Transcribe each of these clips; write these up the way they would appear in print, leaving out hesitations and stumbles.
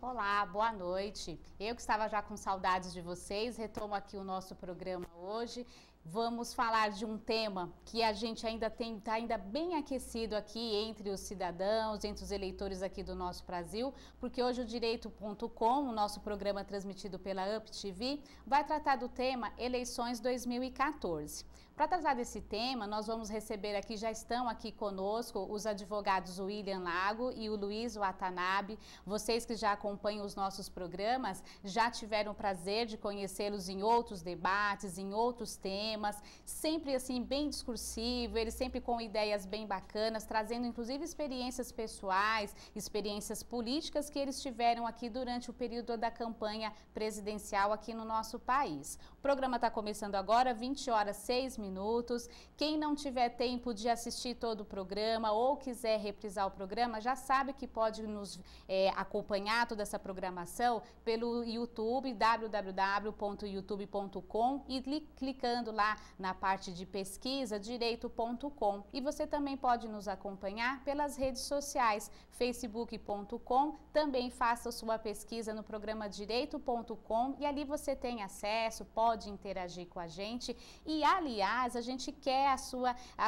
Olá, boa noite. Eu que estava já com saudades de vocês, retomo aqui o nosso programa hoje. Vamos falar de um tema que a gente está ainda bem aquecido aqui entre os cidadãos, entre os eleitores aqui do nosso Brasil, porque hoje o Direito.com, o nosso programa transmitido pela UP TV, vai tratar do tema Eleições 2014. Para tratar desse tema, nós vamos receber aqui, já estão aqui conosco, os advogados William Lago e o Luiz Watanabe. Vocês que já acompanham os nossos programas, já tiveram o prazer de conhecê-los em outros debates, em outros temas, sempre assim, bem discursivo, eles sempre com ideias bem bacanas, trazendo inclusive experiências pessoais, experiências políticas que eles tiveram aqui durante o período da campanha presidencial aqui no nosso país. O programa está começando agora, 20 horas 6 minutos. Quem não tiver tempo de assistir todo o programa ou quiser reprisar o programa, já sabe que pode nos acompanhar toda essa programação pelo YouTube, www.youtube.com, e clicando lá na parte de pesquisa, direito.com. E você também pode nos acompanhar pelas redes sociais, facebook.com, também faça sua pesquisa no programa direito.com e ali você tem acesso, pode interagir com a gente e, aliás, a gente quer a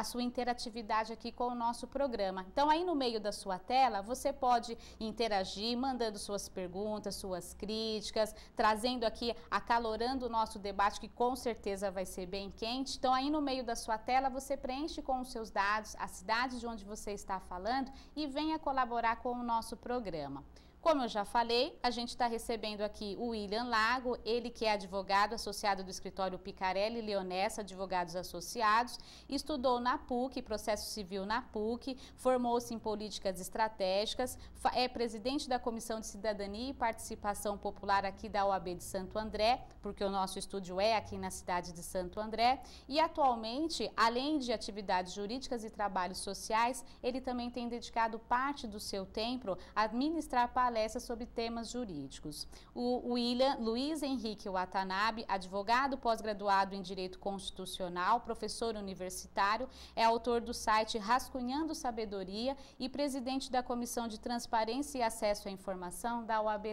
sua interatividade aqui com o nosso programa. Então, aí no meio da sua tela, você pode interagir, mandando suas perguntas, suas críticas, trazendo aqui, acalorando o nosso debate, que com certeza vai ser bem quente. Então, aí no meio da sua tela, você preenche com os seus dados, a cidade de onde você está falando e venha colaborar com o nosso programa. Como eu já falei, a gente está recebendo aqui o William Lago, ele que é advogado associado do escritório Picarelli Leonessa Advogados Associados, estudou na PUC, processo civil na PUC, formou-se em políticas estratégicas, é presidente da Comissão de Cidadania e Participação Popular aqui da OAB de Santo André, porque o nosso estúdio é aqui na cidade de Santo André, e atualmente, além de atividades jurídicas e trabalhos sociais, ele também tem dedicado parte do seu tempo a administrar palestras sobre temas jurídicos. O Luiz Henrique Watanabe, advogado pós-graduado em Direito Constitucional, professor universitário, é autor do site Rascunhando Sabedoria e presidente da Comissão de Transparência e Acesso à Informação da OAB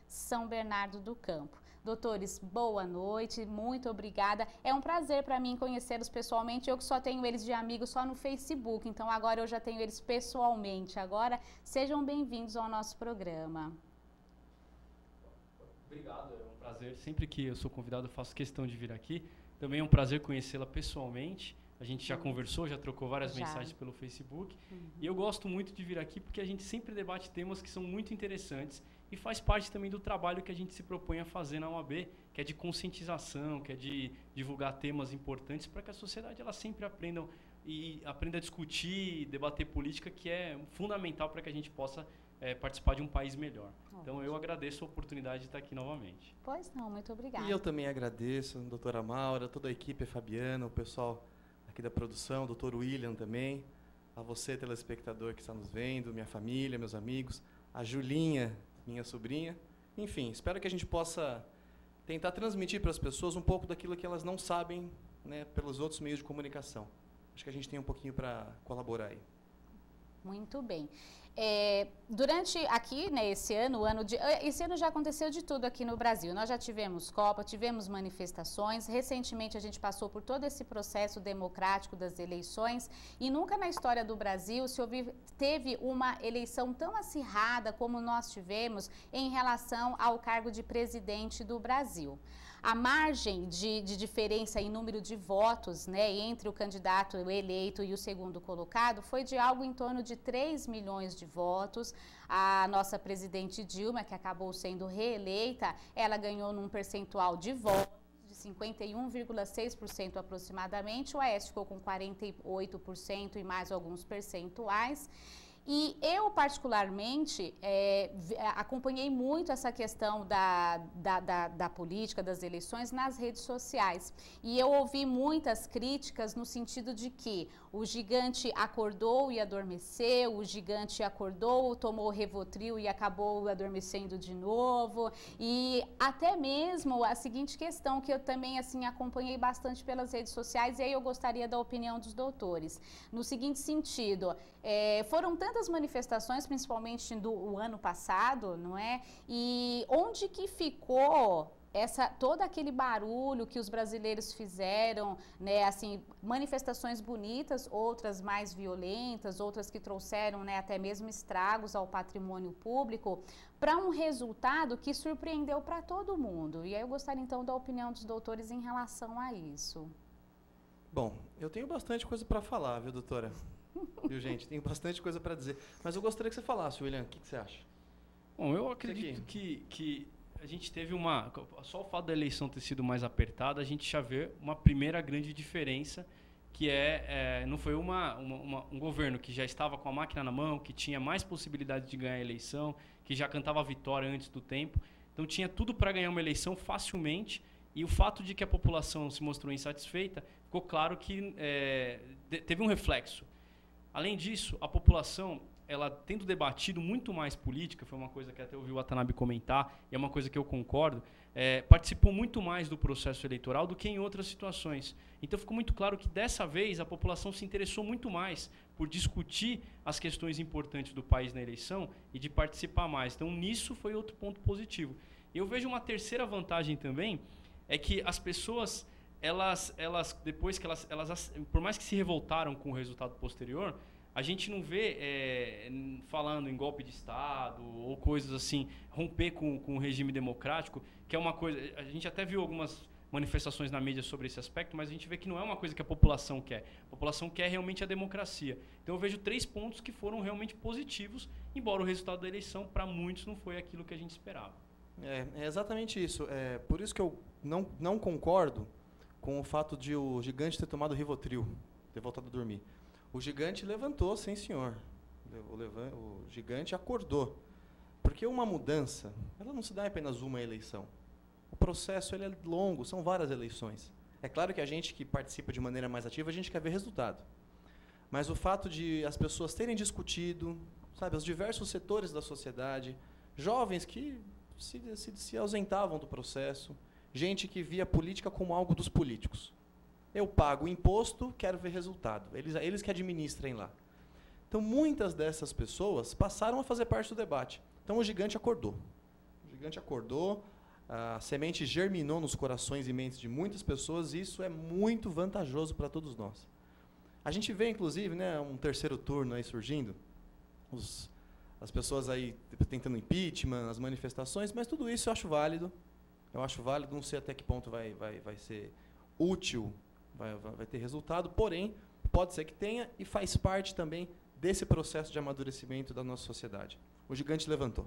São Bernardo do Campo. Doutores, boa noite, muito obrigada. É um prazer para mim conhecê-los pessoalmente. Eu que só tenho eles de amigos só no Facebook, então agora eu já tenho eles pessoalmente. Agora, sejam bem-vindos ao nosso programa. Obrigado, é um prazer. Sempre que eu sou convidado, eu faço questão de vir aqui. Também é um prazer conhecê-la pessoalmente. A gente já conversou, já trocou várias mensagens pelo Facebook. E eu gosto muito de vir aqui porque a gente sempre debate temas que são muito interessantes e faz parte também do trabalho que a gente se propõe a fazer na OAB, que é de conscientização, que é de divulgar temas importantes para que a sociedade ela sempre aprenda a discutir, debater política, que é fundamental para que a gente possa participar de um país melhor. Então, eu agradeço a oportunidade de estar aqui novamente. Pois não, muito obrigada. E eu também agradeço, doutora Maura, toda a equipe, a Fabiana, o pessoal aqui da produção, doutor William também, a você, telespectador que está nos vendo, minha família, meus amigos, a Julinha, minha sobrinha. Enfim, espero que a gente possa tentar transmitir para as pessoas um pouco daquilo que elas não sabem, né, pelos outros meios de comunicação. Acho que a gente tem um pouquinho para colaborar aí. Muito bem. Durante aqui, né, esse ano já aconteceu de tudo aqui no Brasil. Nós já tivemos Copa, tivemos manifestações. Recentemente a gente passou por todo esse processo democrático das eleições e nunca na história do Brasil teve uma eleição tão acirrada como nós tivemos em relação ao cargo de presidente do Brasil. A margem de diferença em número de votos, né, entre o candidato eleito e o segundo colocado foi de algo em torno de 3 milhões de votos. A nossa presidente Dilma, que acabou sendo reeleita, ela ganhou num percentual de votos de 51,6% aproximadamente. O Aécio ficou com 48% e mais alguns percentuais. E eu, particularmente, acompanhei muito essa questão da política, das eleições nas redes sociais. E eu ouvi muitas críticas no sentido de que o gigante acordou e adormeceu, o gigante acordou, tomou Rivotril e acabou adormecendo de novo. E até mesmo a seguinte questão, que eu também assim, acompanhei bastante pelas redes sociais, e aí eu gostaria da opinião dos doutores. No seguinte sentido, foram tantas tantas manifestações, principalmente do ano passado, não é? E onde que ficou todo aquele barulho que os brasileiros fizeram, né, assim, manifestações bonitas, outras mais violentas, outras que trouxeram, né, até mesmo estragos ao patrimônio público, para um resultado que surpreendeu para todo mundo. E aí eu gostaria então da opinião dos doutores em relação a isso. Bom, eu tenho bastante coisa para falar, viu, doutora? Viu, gente? Tenho bastante coisa para dizer. Mas eu gostaria que você falasse, William. O que você acha? Bom, eu acredito que a gente teve só o fato da eleição ter sido mais apertada, a gente já vê uma primeira grande diferença, que não foi um governo que já estava com a máquina na mão, que tinha mais possibilidade de ganhar a eleição, que já cantava a vitória antes do tempo. Então tinha tudo para ganhar uma eleição facilmente, e o fato de que a população se mostrou insatisfeita, ficou claro que teve um reflexo. Além disso, a população, ela tendo debatido muito mais política, foi uma coisa que até ouvi o Watanabe comentar, e é uma coisa que eu concordo, participou muito mais do processo eleitoral do que em outras situações. Então ficou muito claro que dessa vez a população se interessou muito mais por discutir as questões importantes do país na eleição e de participar mais. Então nisso foi outro ponto positivo. Eu vejo uma terceira vantagem também, é que as pessoas, elas depois que elas, por mais que se revoltaram com o resultado posterior, a gente não vê falando em golpe de Estado ou coisas assim, romper com o regime democrático, que é uma coisa... A gente até viu algumas manifestações na mídia sobre esse aspecto, mas a gente vê que não é uma coisa que a população quer. A população quer realmente a democracia. Então eu vejo 3 pontos que foram realmente positivos, embora o resultado da eleição, para muitos, não foi aquilo que a gente esperava. É exatamente isso. Por isso que eu não concordo com o fato de o gigante ter tomado Rivotril, ter voltado a dormir. O gigante levantou, sim, senhor. O gigante acordou. Porque uma mudança, ela não se dá em apenas uma eleição. O processo ele é longo, são várias eleições. É claro que a gente que participa de maneira mais ativa, a gente quer ver resultado. Mas o fato de as pessoas terem discutido, sabe, os diversos setores da sociedade, jovens que se ausentavam do processo, gente que via a política como algo dos políticos. Eu pago o imposto, quero ver resultado. Eles que administrem lá. Então, muitas dessas pessoas passaram a fazer parte do debate. Então, o gigante acordou. O gigante acordou, a semente germinou nos corações e mentes de muitas pessoas, e isso é muito vantajoso para todos nós. A gente vê, inclusive, né, um terceiro turno aí surgindo, as pessoas aí tentando impeachment, as manifestações, mas tudo isso eu acho válido. Eu acho válido, não sei até que ponto vai ser útil, vai ter resultado, porém, pode ser que tenha e faz parte também desse processo de amadurecimento da nossa sociedade. O gigante levantou.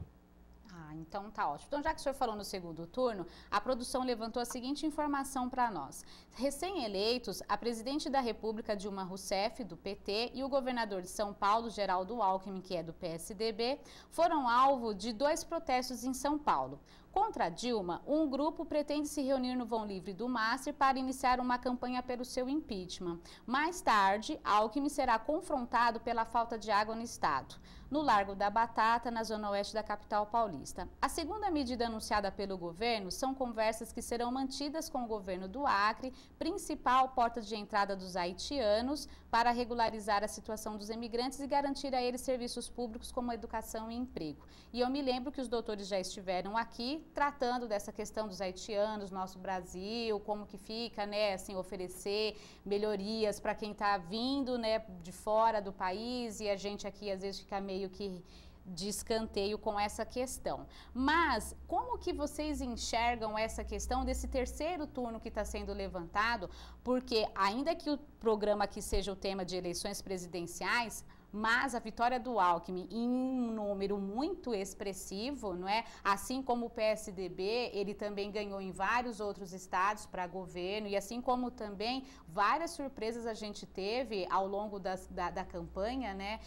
Então tá ótimo. Então, já que o senhor falou no segundo turno, a produção levantou a seguinte informação para nós. Recém-eleitos, a presidente da República, Dilma Rousseff, do PT, e o governador de São Paulo, Geraldo Alckmin, que é do PSDB, foram alvo de 2 protestos em São Paulo. Contra Dilma, um grupo pretende se reunir no vão livre do Master para iniciar uma campanha pelo seu impeachment. Mais tarde, Alckmin será confrontado pela falta de água no estado, no Largo da Batata, na zona oeste da capital paulista. A segunda medida anunciada pelo governo são conversas que serão mantidas com o governo do Acre, principal porta de entrada dos haitianos, para regularizar a situação dos imigrantes e garantir a eles serviços públicos como educação e emprego. E eu me lembro que os doutores já estiveram aqui tratando dessa questão dos haitianos, nosso Brasil, como que fica, né, assim, oferecer melhorias para quem está vindo, né, de fora do país, e a gente aqui às vezes fica meio que de escanteio com essa questão. Mas como que vocês enxergam essa questão desse terceiro turno que está sendo levantado? Porque ainda que o programa aqui seja o tema de eleições presidenciais, mas a vitória do Alckmin em um número muito expressivo, não é? Assim como o PSDB, ele também ganhou em vários outros estados para governo, e assim como também várias surpresas a gente teve ao longo da campanha, né?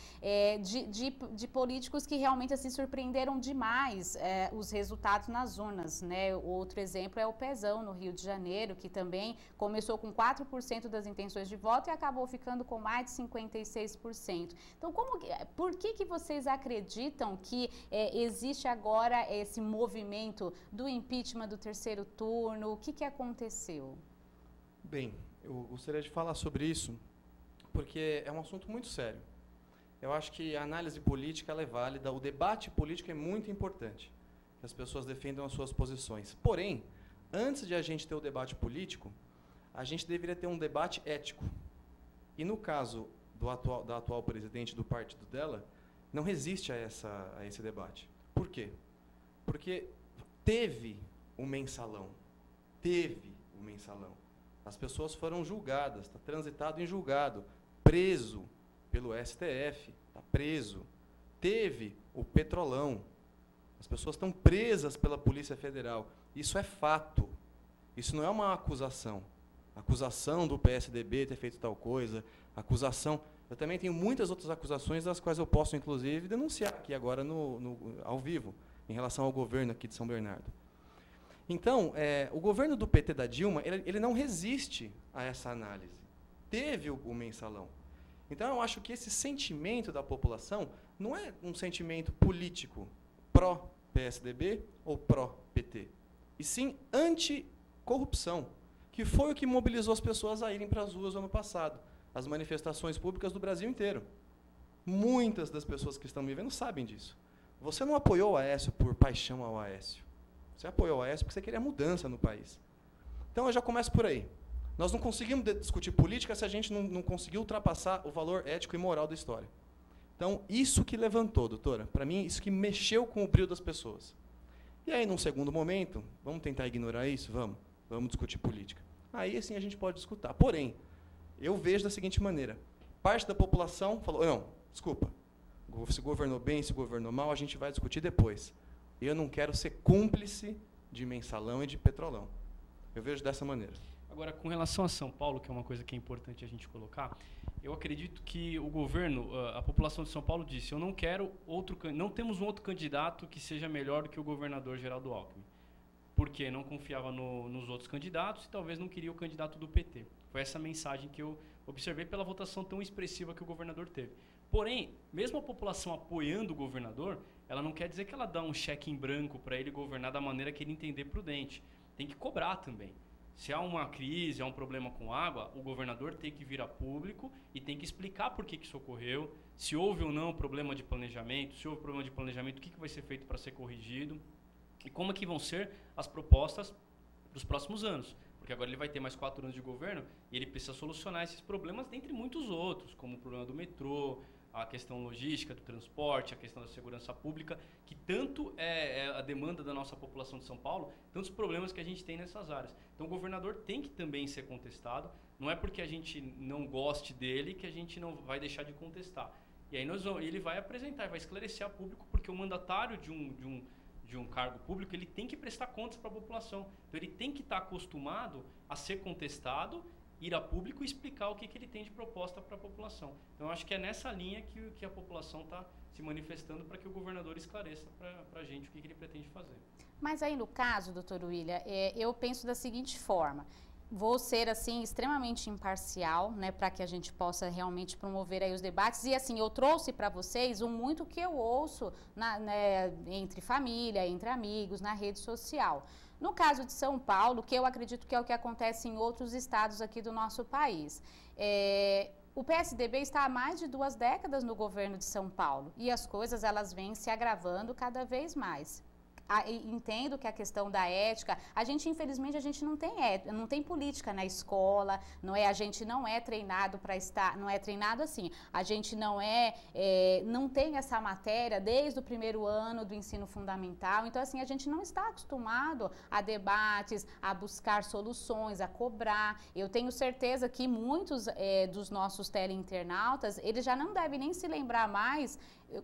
De políticos que realmente assim, surpreenderam demais os resultados nas urnas, né? Outro exemplo é o Pezão, no Rio de Janeiro, que também começou com 4% das intenções de voto e acabou ficando com mais de 56%. Então, por que vocês acreditam que existe agora esse movimento do impeachment do terceiro turno? O que aconteceu? Bem, eu gostaria de falar sobre isso, porque é um assunto muito sério. eu acho que a análise política ela é válida, o debate político é muito importante, que as pessoas defendam as suas posições. Porém, antes de a gente ter o debate político, a gente deveria ter um debate ético. E no caso da atual presidente do partido dela, não resiste a esse debate. Por quê? Porque teve o mensalão. As pessoas foram julgadas, está transitado em julgado, preso pelo STF, está preso. Teve o Petrolão. As pessoas estão presas pela Polícia Federal. Isso é fato. Isso não é uma acusação. Acusação do PSDB ter feito tal coisa, acusação... Eu também tenho muitas outras acusações, das quais eu posso, inclusive, denunciar aqui agora ao vivo, em relação ao governo aqui de São Bernardo. Então, o governo do PT da Dilma, ele não resiste a essa análise. Teve o mensalão. Então, eu acho que esse sentimento da população não é um sentimento político pró-PSDB ou pró-PT, e sim anti-corrupção, que foi o que mobilizou as pessoas a irem para as ruas no ano passado, as manifestações públicas do Brasil inteiro. Muitas das pessoas que estão me vendo sabem disso. Você não apoiou o Aécio por paixão ao Aécio. Você apoiou o Aécio porque você queria mudança no país. Então, eu já começo por aí. Nós não conseguimos discutir política se a gente não conseguir ultrapassar o valor ético e moral da história. Então, isso que levantou, doutora, para mim, isso que mexeu com o brilho das pessoas. E aí, num segundo momento, vamos tentar ignorar isso? Vamos discutir política. Aí, assim, a gente pode discutir. Porém, eu vejo da seguinte maneira. Parte da população falou, não, desculpa, se governou bem, se governou mal, a gente vai discutir depois. Eu não quero ser cúmplice de mensalão e de petrolão. Eu vejo dessa maneira. Agora, com relação a São Paulo, que é uma coisa que é importante a gente colocar, eu acredito que o governo, a população de São Paulo disse, não temos um outro candidato que seja melhor do que o governador Geraldo Alckmin. Porque não confiava nos outros candidatos e talvez não queria o candidato do PT. Foi essa mensagem que eu observei pela votação tão expressiva que o governador teve. Porém, mesmo a população apoiando o governador, ela não quer dizer que ela dá um cheque em branco para ele governar da maneira que ele entender prudente. Tem que cobrar também. Se há uma crise, há um problema com água, o governador tem que vir a público e tem que explicar por que isso ocorreu, se houve ou não problema de planejamento, se houve problema de planejamento, o que vai ser feito para ser corrigido e como é que vão ser as propostas para os próximos anos. Porque agora ele vai ter mais 4 anos de governo e ele precisa solucionar esses problemas, dentre muitos outros, como o problema do metrô, a questão logística do transporte, a questão da segurança pública, que tanto é a demanda da nossa população de São Paulo, tantos problemas que a gente tem nessas áreas. Então o governador tem que também ser contestado, não é porque a gente não goste dele que a gente não vai deixar de contestar. E aí ele vai apresentar, vai esclarecer a público, porque o mandatário de um cargo público, ele tem que prestar contas para a população. Então ele tem que estar acostumado a ser contestado, ir a público e explicar o que ele tem de proposta para a população. Então, eu acho que é nessa linha que a população está se manifestando para que o governador esclareça para a gente o que ele pretende fazer. Mas aí, no caso, doutor William, eu penso da seguinte forma. Vou ser, assim, extremamente imparcial, né, para que a gente possa realmente promover aí os debates. E, assim, eu trouxe para vocês muito que eu ouço entre família, entre amigos, na rede social. No caso de São Paulo, que eu acredito que é o que acontece em outros estados aqui do nosso país, o PSDB está há mais de 2 décadas no governo de São Paulo e as coisas elas vêm se agravando cada vez mais. Entendo que a questão da ética, infelizmente a gente não tem política na escola, a gente não é treinado para estar, não é treinado assim, a gente não tem essa matéria desde o primeiro ano do ensino fundamental, então assim, a gente não está acostumado a debates, a buscar soluções, a cobrar. Eu tenho certeza que muitos dos nossos teleinternautas, eles já não devem nem se lembrar mais,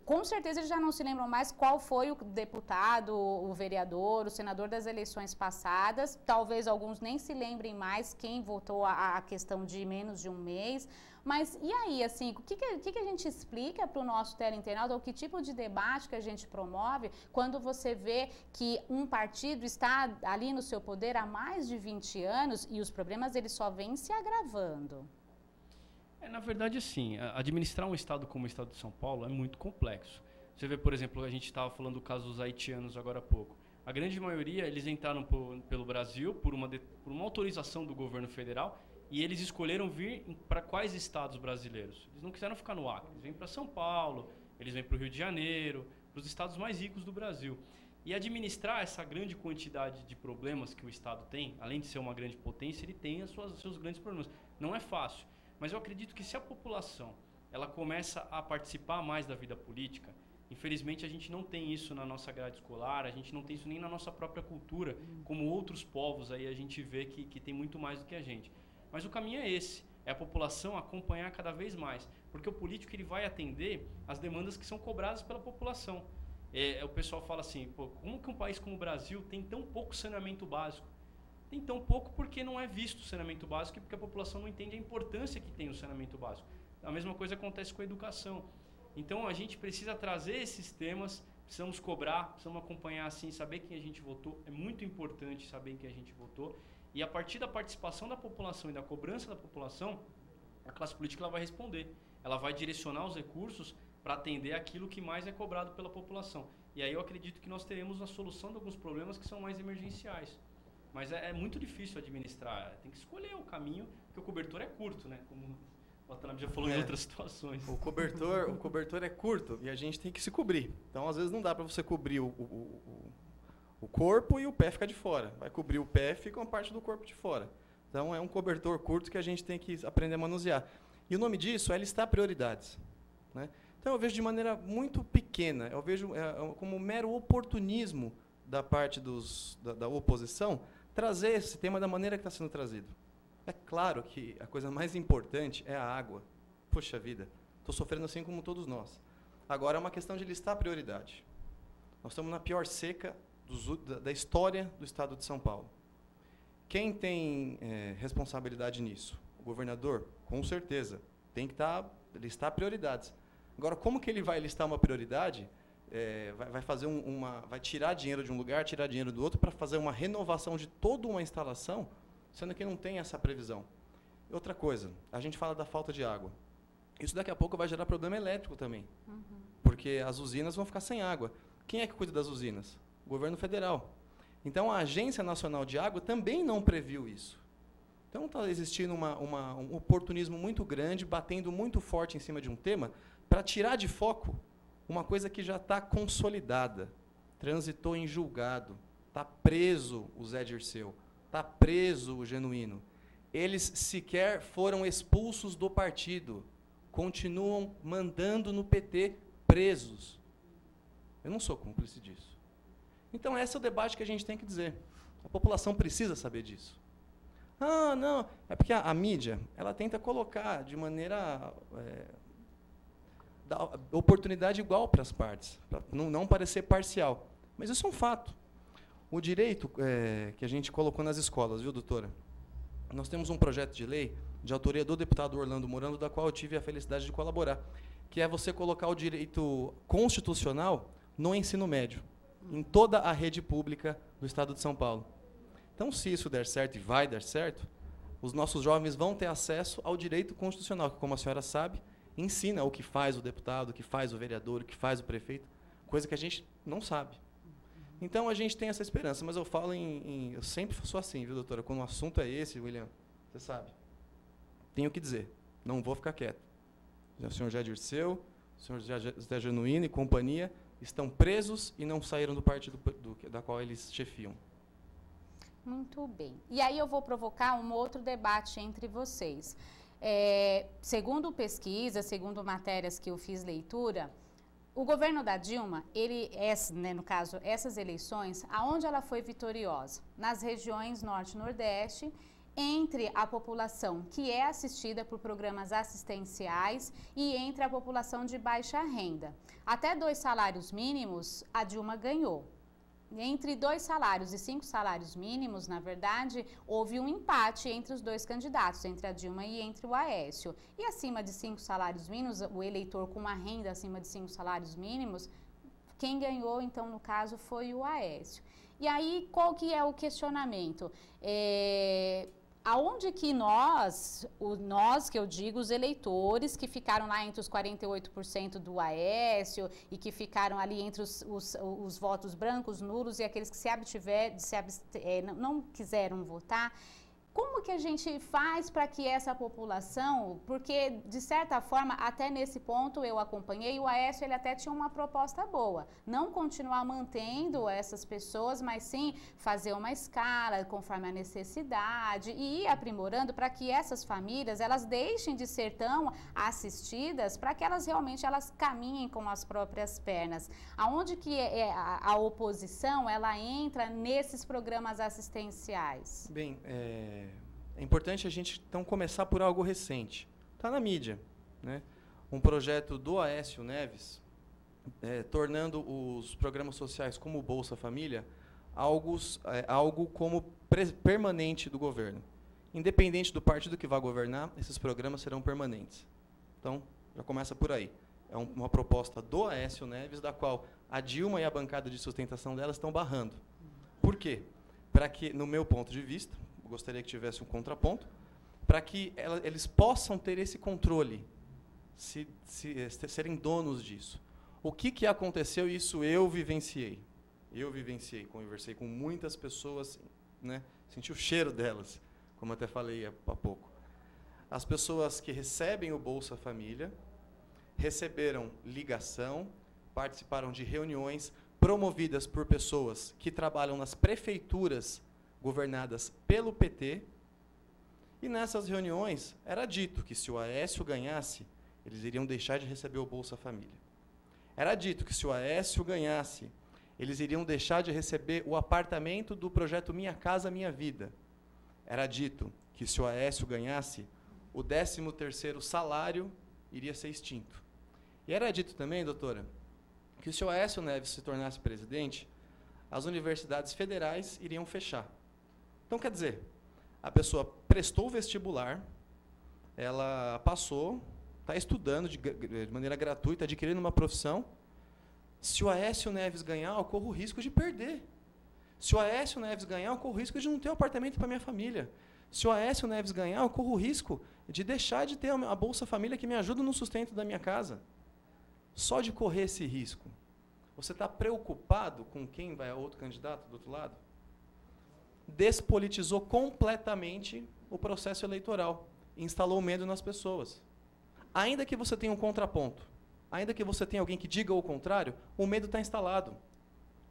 com certeza eles já não se lembram mais qual foi o deputado, o vereador, o senador das eleições passadas, talvez alguns nem se lembrem mais quem votou a questão de menos de um mês, mas e aí, assim, o que a gente explica para o nosso teleinternauta, ou que tipo de debate que a gente promove quando você vê que um partido está ali no seu poder há mais de 20 anos e os problemas eles só vêm se agravando? Na verdade, assim, administrar um estado como o estado de São Paulo é muito complexo. Você vê, por exemplo, a gente estava falando do caso dos haitianos agora há pouco. A grande maioria, eles entraram pelo Brasil por uma autorização do governo federal E eles escolheram vir para quais estados brasileiros? Eles não quiseram ficar no Acre. Eles vêm para São Paulo, eles vêm para o Rio de Janeiro, para os estados mais ricos do Brasil. E administrar essa grande quantidade de problemas que o Estado tem, além de ser uma grande potência, ele tem os seus grandes problemas. Não é fácil, mas eu acredito que se a população ela começa a participar mais da vida política, infelizmente a gente não tem isso na nossa grade escolar, a gente não tem isso nem na nossa própria cultura, como outros povos aí a gente vê que tem muito mais do que a gente. Mas o caminho é esse, é a população acompanhar cada vez mais, porque o político ele vai atender as demandas que são cobradas pela população. O pessoal fala assim, pô, como que um país como o Brasil tem tão pouco saneamento básico? Tem tão pouco porque não é visto o saneamento básico e porque a população não entende a importância que tem o saneamento básico. A mesma coisa acontece com a educação. Então a gente precisa trazer esses temas, precisamos cobrar, precisamos acompanhar assim, saber quem a gente votou. É muito importante saber quem a gente votou. E a partir da participação da população e da cobrança da população, a classe política ela vai responder. Ela vai direcionar os recursos para atender aquilo que mais é cobrado pela população. E aí eu acredito que nós teremos a solução de alguns problemas que são mais emergenciais. Mas é muito difícil administrar. Tem que escolher o caminho, porque o cobertor é curto, né? Como o Watanabe já falou em outras situações. O cobertor é curto e a gente tem que se cobrir. Então, às vezes, não dá para você cobrir o corpo e o pé fica de fora. Vai cobrir o pé, fica uma parte do corpo de fora. Então, é um cobertor curto que a gente tem que aprender a manusear. E o nome disso é listar prioridades, né? Então, eu vejo de maneira muito pequena, eu vejo como um mero oportunismo da parte da oposição trazer esse tema da maneira que está sendo trazido. É claro que a coisa mais importante é a água. Poxa vida, estou sofrendo assim como todos nós. Agora é uma questão de listar a prioridade. Nós estamos na pior seca da história do estado de São Paulo. Quem tem responsabilidade nisso? O governador? Com certeza. Tem que listar prioridades. Agora, como que ele vai listar uma prioridade? Vai tirar dinheiro de um lugar, tirar dinheiro do outro para fazer uma renovação de toda uma instalação, sendo que não tem essa previsão. Outra coisa, a gente fala da falta de água. Isso daqui a pouco vai gerar problema elétrico também, porque as usinas vão ficar sem água. Quem é que cuida das usinas? O governo federal. Então, a Agência Nacional de Água também não previu isso. Então, está existindo um oportunismo muito grande, batendo muito forte em cima de um tema, para tirar de foco uma coisa que já está consolidada, transitou em julgado, está preso o Zé Dirceu, está preso o Genuíno. Eles sequer foram expulsos do partido, continuam mandando no PT presos. Eu não sou cúmplice disso. Então, esse é o debate que a gente tem que dizer. A população precisa saber disso. Ah, não, é porque a mídia ela tenta colocar de maneira... dar oportunidade igual para as partes, para não parecer parcial. Mas isso é um fato. O direito que a gente colocou nas escolas, viu, doutora? Nós temos um projeto de lei de autoria do deputado Orlando Morando, da qual eu tive a felicidade de colaborar, que é você colocar o direito constitucional no ensino médio, em toda a rede pública do Estado de São Paulo. Então, se isso der certo, e vai dar certo, os nossos jovens vão ter acesso ao direito constitucional, que, como a senhora sabe, ensina o que faz o deputado, o que faz o vereador, o que faz o prefeito, coisa que a gente não sabe. Então, a gente tem essa esperança, mas eu falo eu sempre sou assim, viu, doutora? Quando o assunto é esse, William, você sabe, tenho que dizer, não vou ficar quieto. O senhor Zé Dirceu, o senhor Zé Genuíno e companhia estão presos e não saíram do partido da qual eles chefiam. Muito bem. E aí eu vou provocar um outro debate entre vocês. Segundo pesquisa, segundo matérias que eu fiz leitura, o governo da Dilma, no caso, essas eleições, aonde ela foi vitoriosa? Nas regiões Norte e Nordeste, entre a população que é assistida por programas assistenciais e entre a população de baixa renda. Até 2 salários mínimos, a Dilma ganhou. Entre 2 salários e 5 salários mínimos, na verdade, houve um empate entre os 2 candidatos, entre a Dilma e entre o Aécio. E acima de 5 salários mínimos, o eleitor com uma renda acima de 5 salários mínimos, quem ganhou, então, no caso, foi o Aécio. E aí, qual que é o questionamento? Aonde que nós, que eu digo, os eleitores que ficaram lá entre os 48% do Aécio e que ficaram ali entre os votos brancos, nulos e aqueles que não quiseram votar, Como que a gente faz para que essa população, porque de certa forma, até nesse ponto eu acompanhei, o Aécio ele até tinha uma proposta boa, não continuar mantendo essas pessoas, mas sim fazer uma escala conforme a necessidade e ir aprimorando para que essas famílias, elas deixem de ser tão assistidas, para que elas realmente caminhem com as próprias pernas. Aonde que a oposição, ela entra nesses programas assistenciais? Bem, é importante a gente, então, começar por algo recente. Está na mídia, né? Um projeto do Aécio Neves, tornando os programas sociais como o Bolsa Família algo como permanente do governo. Independente do partido que vai governar, esses programas serão permanentes. Então, já começa por aí. É uma proposta do Aécio Neves, da qual a Dilma e a bancada de sustentação dela estão barrando. Por quê? Para que, no meu ponto de vista, gostaria que tivesse um contraponto, para que eles possam ter esse controle, serem donos disso. O que aconteceu? Isso eu vivenciei. Conversei com muitas pessoas, né? Senti o cheiro delas, como até falei há pouco. As pessoas que recebem o Bolsa Família receberam ligação, participaram de reuniões promovidas por pessoas que trabalham nas prefeituras governadas pelo PT, e nessas reuniões era dito que se o Aécio ganhasse, eles iriam deixar de receber o Bolsa Família. Era dito que se o Aécio ganhasse, eles iriam deixar de receber o apartamento do projeto Minha Casa Minha Vida. Era dito que se o Aécio ganhasse, o 13º salário iria ser extinto. E era dito também, doutora, que se o Aécio Neves se tornasse presidente, as universidades federais iriam fechar. Então, quer dizer, a pessoa prestou o vestibular, ela passou, está estudando de maneira gratuita, adquirindo uma profissão. Se o Aécio Neves ganhar, eu corro o risco de perder. Se o Aécio Neves ganhar, eu corro o risco de não ter um apartamento para minha família. Se o Aécio Neves ganhar, eu corro o risco de deixar de ter a Bolsa Família que me ajuda no sustento da minha casa. Só de correr esse risco. Você está preocupado com quem vai a outro candidato do outro lado? Despolitizou completamente o processo eleitoral. Instalou medo nas pessoas. Ainda que você tenha um contraponto, ainda que você tenha alguém que diga o contrário, o medo está instalado.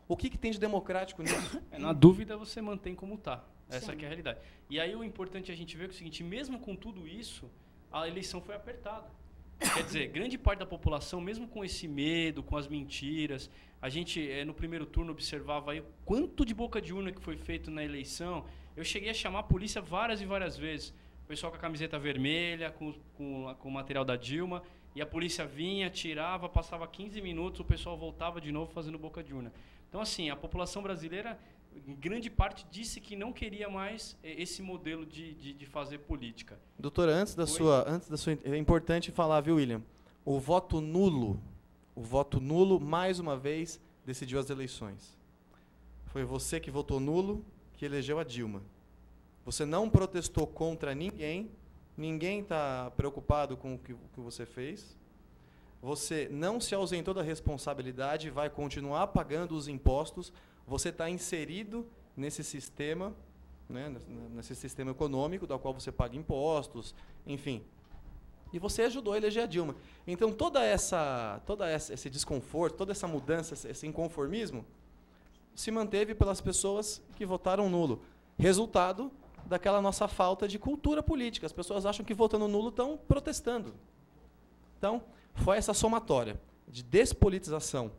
O que tem de democrático nisso? Na dúvida, você mantém como está. Essa que é a realidade. E aí o importante é a gente ver que é o seguinte, mesmo com tudo isso, a eleição foi apertada. Quer dizer, grande parte da população, mesmo com esse medo, com as mentiras, a gente, no primeiro turno, observava aí o quanto de boca de urna que foi feito na eleição. Eu cheguei a chamar a polícia várias e várias vezes. O pessoal com a camiseta vermelha, com o material da Dilma, e a polícia vinha, tirava, passava 15 minutos, o pessoal voltava de novo fazendo boca de urna. Então, assim, a população brasileira, em grande parte, disse que não queria mais esse modelo de fazer política. Doutora, antes da sua, é importante falar, viu, William? O voto nulo, mais uma vez, decidiu as eleições. Foi você que votou nulo, que elegeu a Dilma. Você não protestou contra ninguém está preocupado com o que você fez. Você não se ausentou da responsabilidade, vai continuar pagando os impostos. Você está inserido nesse sistema, né, nesse sistema econômico, do qual você paga impostos, enfim. E você ajudou a eleger a Dilma. Então, todo esse desconforto, toda essa mudança, esse inconformismo, se manteve pelas pessoas que votaram nulo. Resultado daquela nossa falta de cultura política. As pessoas acham que votando nulo estão protestando. Então, foi essa somatória de despolitização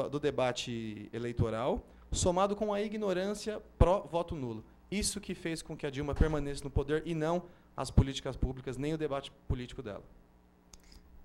do debate eleitoral, somado com a ignorância pró-voto nulo. Isso que fez com que a Dilma permanecesse no poder e não as políticas públicas, nem o debate político dela.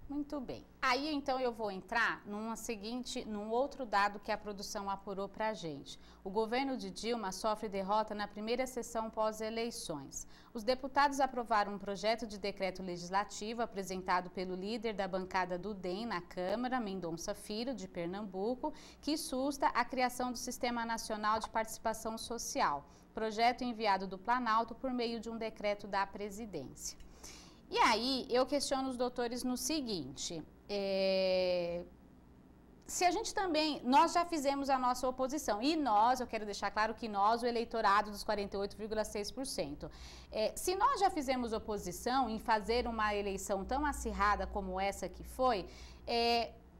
Muito bem. Aí, então, eu vou entrar num outro dado que a produção apurou para a gente. O governo de Dilma sofre derrota na primeira sessão pós-eleições. Os deputados aprovaram um projeto de decreto legislativo apresentado pelo líder da bancada do DEM na Câmara, Mendonça Filho, de Pernambuco, que susta a criação do Sistema Nacional de Participação Social. Projeto enviado do Planalto por meio de um decreto da presidência. E aí, eu questiono os doutores no seguinte, se a gente também, nós já fizemos a nossa oposição, e nós, eu quero deixar claro que nós, o eleitorado dos 48,6%, se nós já fizemos oposição em fazer uma eleição tão acirrada como essa que foi,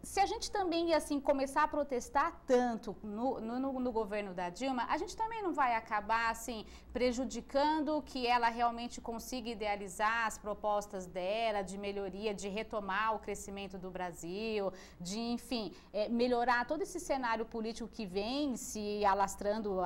se a gente também, assim, começar a protestar tanto no governo da Dilma, a gente também não vai acabar, assim, prejudicando que ela realmente consiga idealizar as propostas dela, de melhoria, de retomar o crescimento do Brasil, de, enfim, melhorar todo esse cenário político que vem se alastrando,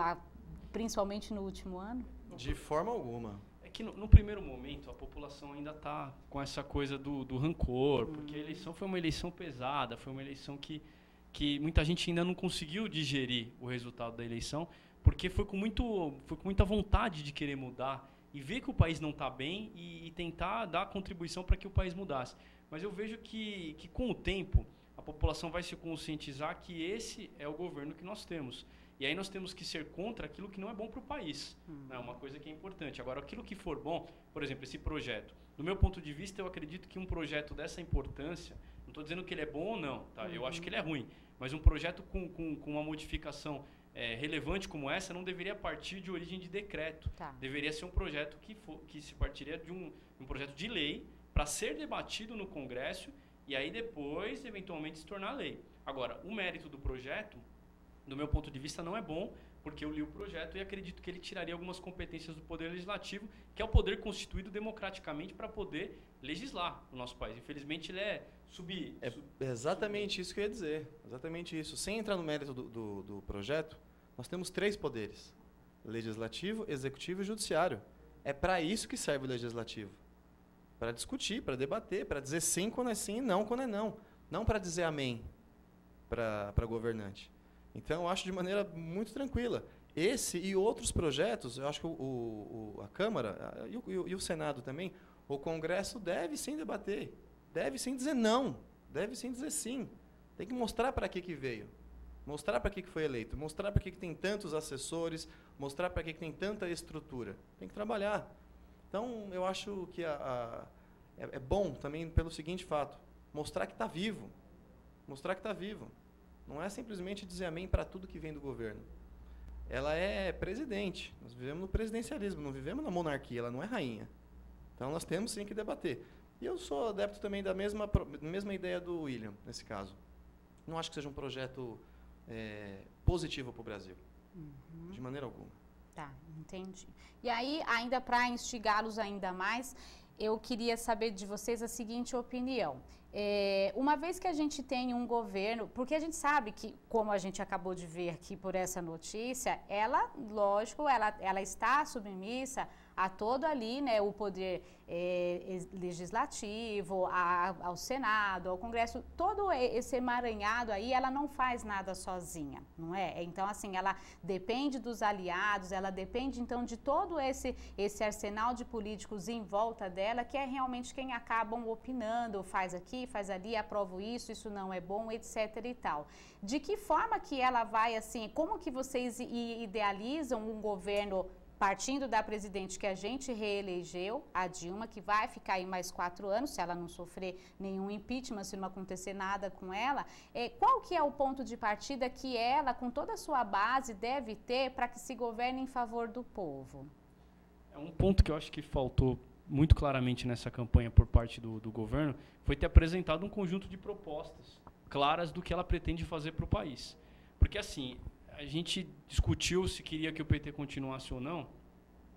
principalmente no último ano? De forma alguma. Que no primeiro momento a população ainda está com essa coisa do rancor, porque a eleição foi uma eleição pesada, foi uma eleição que muita gente ainda não conseguiu digerir o resultado da eleição, porque foi com muita vontade de querer mudar e ver que o país não está bem e tentar dar contribuição para que o país mudasse. Mas eu vejo que com o tempo a população vai se conscientizar que esse é o governo que nós temos. E aí nós temos que ser contra aquilo que não é bom para o país. É uma coisa que é importante. Agora, aquilo que for bom, por exemplo, esse projeto. Do meu ponto de vista, eu acredito que um projeto dessa importância, não estou dizendo que ele é bom ou não, tá? Eu acho que ele é ruim. Mas um projeto com uma modificação relevante como essa não deveria partir de origem de decreto. Tá. Deveria ser um projeto que se partiria de um projeto de lei para ser debatido no Congresso e aí depois, eventualmente, se tornar lei. Agora, o mérito do projeto, do meu ponto de vista, não é bom, porque eu li o projeto e acredito que ele tiraria algumas competências do Poder Legislativo, que é o poder constituído democraticamente para poder legislar no nosso país. Infelizmente, ele é exatamente isso que eu ia dizer. Exatamente isso. Sem entrar no mérito do projeto, nós temos 3 poderes: Legislativo, Executivo e Judiciário. É para isso que serve o Legislativo. Para discutir, para debater, para dizer sim quando é sim e não quando é não. Não para dizer amém para governante. Então, eu acho de maneira muito tranquila. Esse e outros projetos, eu acho que a Câmara e o Senado também, o Congresso deve sim debater, deve sim dizer não, deve sim dizer sim. Tem que mostrar para que veio, mostrar para que foi eleito, mostrar para que tem tantos assessores, mostrar para que tem tanta estrutura. Tem que trabalhar. Então, eu acho que é bom também pelo seguinte fato, mostrar que está vivo, mostrar que está vivo. Não é simplesmente dizer amém para tudo que vem do governo. Ela é presidente. Nós vivemos no presidencialismo, não vivemos na monarquia, ela não é rainha. Então, nós temos sim que debater. E eu sou adepto também da mesma ideia do William, nesse caso. Não acho que seja um projeto positivo para o Brasil. De maneira alguma. Tá, entendi. E aí, ainda para instigá-los ainda mais, eu queria saber de vocês a seguinte opinião. Uma vez que a gente tem um governo, porque a gente sabe que, como a gente acabou de ver aqui por essa notícia, ela, lógico, ela está submissa a todo ali, né, o poder legislativo, ao Senado, ao Congresso, todo esse emaranhado aí, ela não faz nada sozinha, não é? Então, assim, ela depende dos aliados, ela depende, então, de todo esse arsenal de políticos em volta dela, que é realmente quem acabam opinando, faz aqui, faz ali, aprovo isso não é bom, etc e tal. De que forma que ela vai, assim, como que vocês idealizam um governo partindo da presidente que a gente reelegeu, a Dilma, que vai ficar aí mais 4 anos, se ela não sofrer nenhum impeachment, se não acontecer nada com ela, qual que é o ponto de partida que ela, com toda a sua base, deve ter para que se governe em favor do povo? É um ponto que eu acho que faltou muito claramente nessa campanha por parte do governo, foi ter apresentado um conjunto de propostas claras do que ela pretende fazer para o país. Porque, assim, a gente discutiu se queria que o PT continuasse ou não,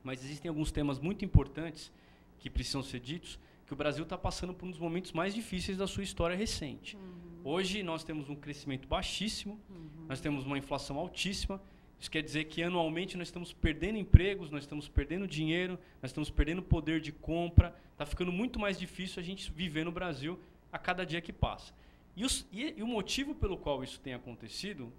mas existem alguns temas muito importantes que precisam ser ditos, que o Brasil está passando por um dos momentos mais difíceis da sua história recente. Hoje nós temos um crescimento baixíssimo, nós temos uma inflação altíssima, isso quer dizer que anualmente nós estamos perdendo empregos, nós estamos perdendo dinheiro, nós estamos perdendo poder de compra, está ficando muito mais difícil a gente viver no Brasil a cada dia que passa. E o motivo pelo qual isso tem acontecido,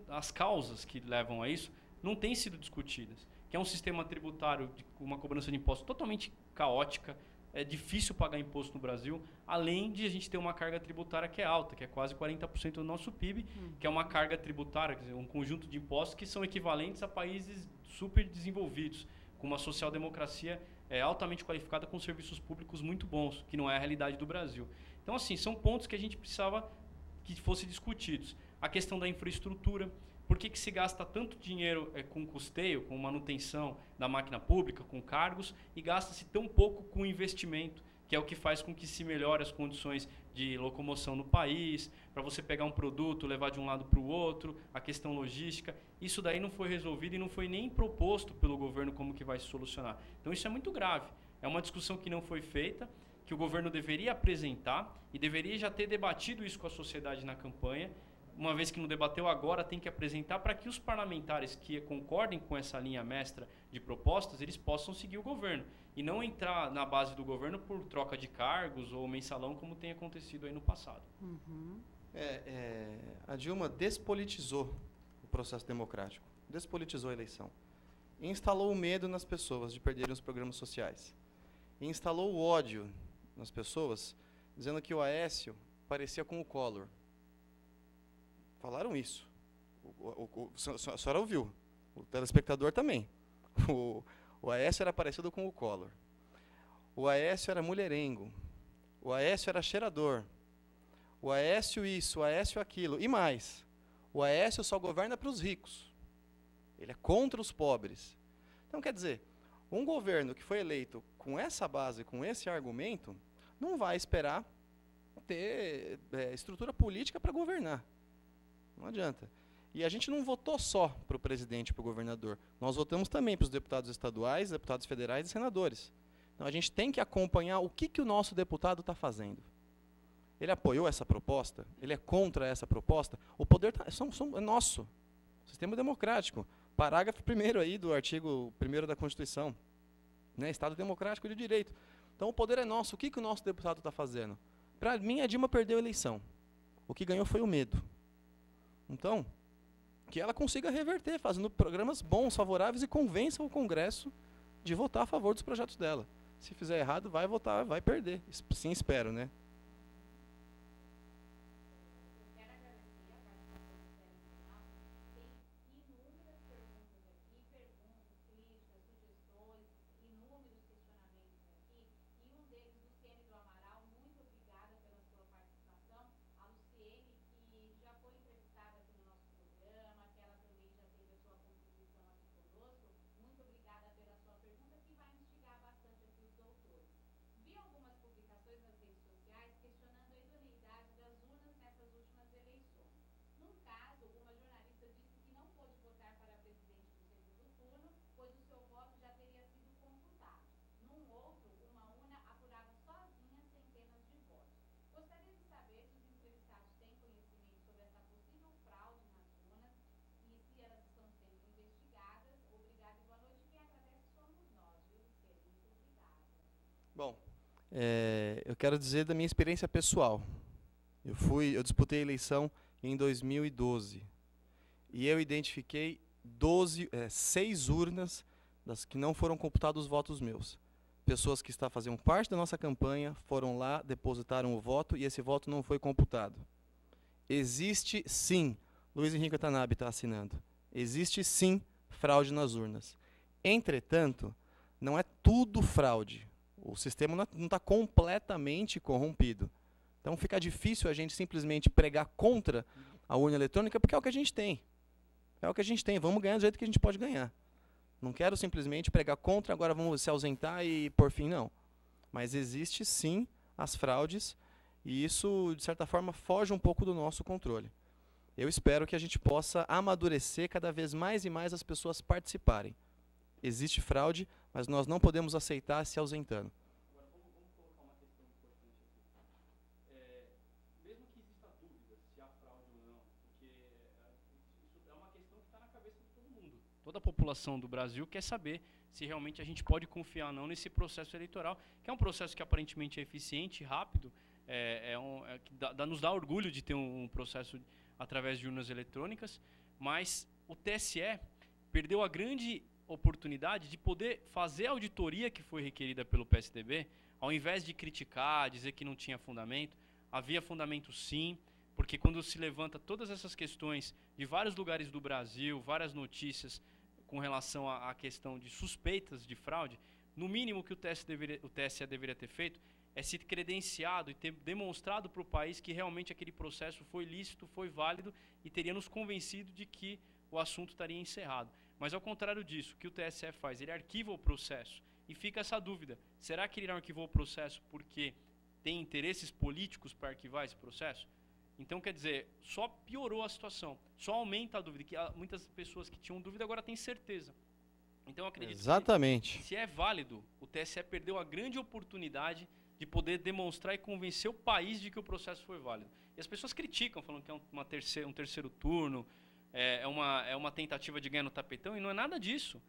as causas que levam a isso, não têm sido discutidas. Que é um sistema tributário, uma cobrança de impostos totalmente caótica, é difícil pagar imposto no Brasil, além de a gente ter uma carga tributária que é alta, que é quase 40% do nosso PIB, que é uma carga tributária, quer dizer, um conjunto de impostos que são equivalentes a países super desenvolvidos, com uma social-democracia altamente qualificada, com serviços públicos muito bons, que não é a realidade do Brasil. Então, assim, são pontos que a gente precisava que fossem discutidos. A questão da infraestrutura, por que se gasta tanto dinheiro com custeio, com manutenção da máquina pública, com cargos, e gasta-se tão pouco com investimento, que é o que faz com que se melhore as condições de locomoção no país, para você pegar um produto, levar de um lado para o outro, a questão logística. Isso daí não foi resolvido e não foi nem proposto pelo governo como que vai se solucionar. Então isso é muito grave. É uma discussão que não foi feita, que o governo deveria apresentar e deveria já ter debatido isso com a sociedade na campanha. Uma vez que não debateu agora, tem que apresentar para que os parlamentares que concordem com essa linha mestra de propostas, eles possam seguir o governo. E não entrar na base do governo por troca de cargos ou mensalão, como tem acontecido aí no passado. A Dilma despolitizou o processo democrático, despolitizou a eleição. E instalou o medo nas pessoas de perderem os programas sociais. E instalou o ódio nas pessoas, dizendo que o Aécio parecia com o Collor. Falaram isso. A senhora ouviu. O telespectador também. O Aécio era parecido com o Collor. O Aécio era mulherengo. O Aécio era cheirador. O Aécio isso, o Aécio aquilo. E mais, o Aécio só governa para os ricos. Ele é contra os pobres. Então, quer dizer, um governo que foi eleito com essa base, com esse argumento, não vai esperar ter estrutura política para governar. Não adianta. E a gente não votou só para o presidente e para o governador. Nós votamos também para os deputados estaduais, deputados federais e senadores. Então a gente tem que acompanhar o que o nosso deputado está fazendo. Ele apoiou essa proposta? Ele é contra essa proposta? O poder é nosso. Sistema democrático. Parágrafo 1º aí do artigo 1º da Constituição. Né? Estado democrático de direito. Então o poder é nosso. O que o nosso deputado está fazendo? Para mim, a Dilma perdeu a eleição. O que ganhou foi o medo. Então, que ela consiga reverter, fazendo programas bons, favoráveis, e convença o Congresso de votar a favor dos projetos dela. Se fizer errado, vai votar, vai perder. Sim, espero, né? Bom, eu quero dizer da minha experiência pessoal. Eu disputei a eleição em 2012 e eu identifiquei 6 urnas das que não foram computados os votos meus. Pessoas que faziam parte da nossa campanha foram lá, depositaram o voto e esse voto não foi computado. Existe sim, Luiz Henrique Watanabe está assinando, existe sim fraude nas urnas. Entretanto, não é tudo fraude. O sistema não está completamente corrompido. Então fica difícil a gente simplesmente pregar contra a urna eletrônica, porque é o que a gente tem. É o que a gente tem. Vamos ganhar do jeito que a gente pode ganhar. Não quero simplesmente pregar contra, agora vamos se ausentar e por fim, não. Mas existe sim as fraudes, e isso, de certa forma, foge um pouco do nosso controle. Eu espero que a gente possa amadurecer cada vez mais e mais as pessoas participarem. Existe fraude, mas nós não podemos aceitar se ausentando. Agora, vamos colocar uma questão importante aqui. Mesmo que exista dúvida se há fraude ou não, porque isso é uma questão que está na cabeça de todo mundo. Toda a população do Brasil quer saber se realmente a gente pode confiar ou não nesse processo eleitoral, que é um processo que aparentemente é eficiente, rápido, que nos dá orgulho de ter um processo através de urnas eletrônicas, mas o TSE perdeu a grande oportunidade de poder fazer a auditoria que foi requerida pelo PSDB, ao invés de criticar, dizer que não tinha fundamento. Havia fundamento sim, porque quando se levanta todas essas questões de vários lugares do Brasil, várias notícias com relação à questão de suspeitas de fraude, no mínimo que o TSE deveria ter feito se credenciado e ter demonstrado para o país que realmente aquele processo foi lícito, foi válido e teria nos convencido de que o assunto estaria encerrado. Mas ao contrário disso, o que o TSE faz? Ele arquiva o processo e fica essa dúvida. Será que ele não arquivou o processo porque tem interesses políticos para arquivar esse processo? Então, quer dizer, só piorou a situação, só aumenta a dúvida, que muitas pessoas que tinham dúvida agora têm certeza. Então, eu acredito que se é válido, o TSE perdeu a grande oportunidade de poder demonstrar e convencer o país de que o processo foi válido. E as pessoas criticam, falando que é um terceiro turno, é uma tentativa de ganhar no tapetão, e não é nada disso.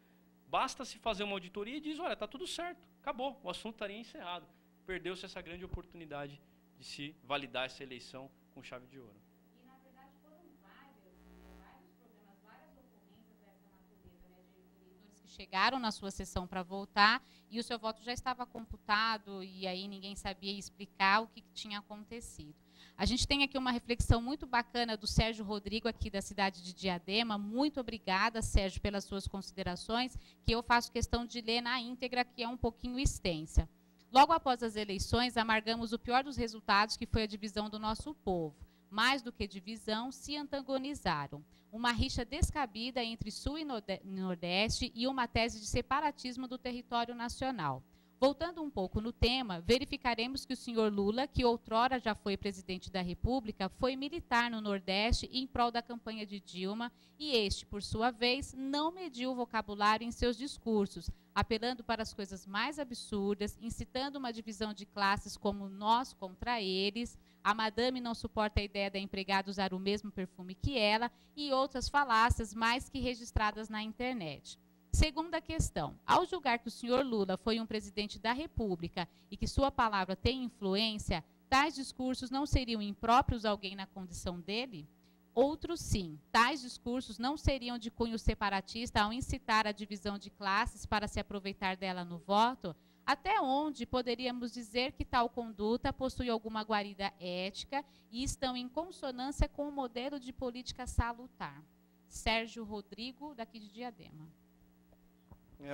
Basta se fazer uma auditoria e diz, olha, está tudo certo, acabou, o assunto estaria encerrado. Perdeu-se essa grande oportunidade de se validar essa eleição com chave de ouro. E, na verdade, foram vários problemas, várias ocorrências dessa natureza, de eleitores que chegaram na sua sessão para votar e o seu voto já estava computado e aí ninguém sabia explicar o que tinha acontecido. A gente tem aqui uma reflexão muito bacana do Sérgio Rodrigo, aqui da cidade de Diadema. Muito obrigada, Sérgio, pelas suas considerações, que eu faço questão de ler na íntegra, que é um pouquinho extensa. Logo após as eleições, amargamos o pior dos resultados, que foi a divisão do nosso povo. Mais do que divisão, se antagonizaram. Uma rixa descabida entre Sul e Nordeste e uma tese de separatismo do território nacional. Voltando um pouco no tema, verificaremos que o senhor Lula, que outrora já foi presidente da República, foi militar no Nordeste em prol da campanha de Dilma, e este, por sua vez, não mediu o vocabulário em seus discursos, apelando para as coisas mais absurdas, incitando uma divisão de classes como nós contra eles, a madame não suporta a ideia da empregada usar o mesmo perfume que ela, e outras falácias mais que registradas na internet. Segunda questão, ao julgar que o senhor Lula foi um presidente da República e que sua palavra tem influência, tais discursos não seriam impróprios a alguém na condição dele? Outros sim, tais discursos não seriam de cunho separatista ao incitar a divisão de classes para se aproveitar dela no voto? Até onde poderíamos dizer que tal conduta possui alguma guarida ética e estão em consonância com o modelo de política salutar? Sérgio Rodrigo, daqui de Diadema.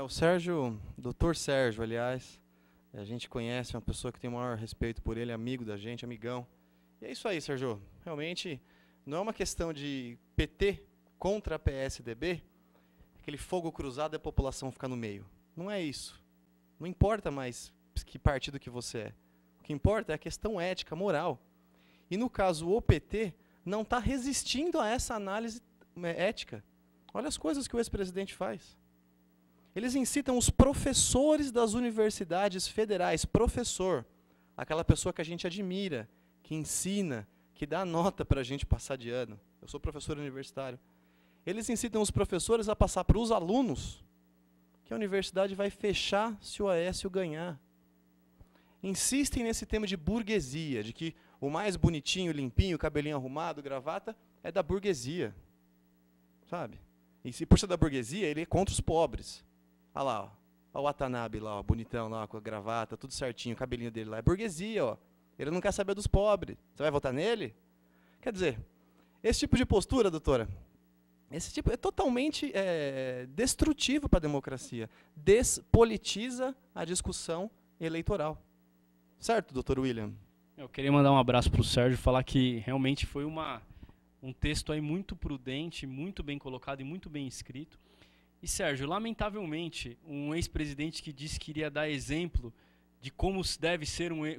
O Sérgio, doutor Sérgio, aliás, a gente conhece, uma pessoa que tem o maior respeito por ele, amigo da gente, amigão. E é isso aí, Sérgio. Realmente, não é uma questão de PT contra a PSDB, aquele fogo cruzado e a população ficar no meio. Não é isso. Não importa mais que partido que você é. O que importa é a questão ética, moral. E no caso, o PT não está resistindo a essa análise ética. Olha as coisas que o ex-presidente faz. Eles incitam os professores das universidades federais, professor, aquela pessoa que a gente admira, que ensina, que dá nota para a gente passar de ano. Eu sou professor universitário. Eles incitam os professores a passar para os alunos que a universidade vai fechar se o Aécio ganhar. Insistem nesse tema de burguesia, de que o mais bonitinho, limpinho, cabelinho arrumado, gravata, é da burguesia. Sabe? E se por ser da burguesia, ele é contra os pobres. Olha lá, ó. Olha o Watanabe lá, ó, bonitão lá, com a gravata, tudo certinho, o cabelinho dele lá. É burguesia, ó. Ele não quer saber dos pobres. Você vai votar nele? Quer dizer, esse tipo de postura, doutora, esse tipo é totalmente destrutivo para a democracia. Despolitiza a discussão eleitoral. Certo, doutor William? Eu queria mandar um abraço para o Sérgio e falar que realmente foi um texto aí muito prudente, muito bem colocado e muito bem escrito. E, Sérgio, lamentavelmente, um ex-presidente que disse que iria dar exemplo de como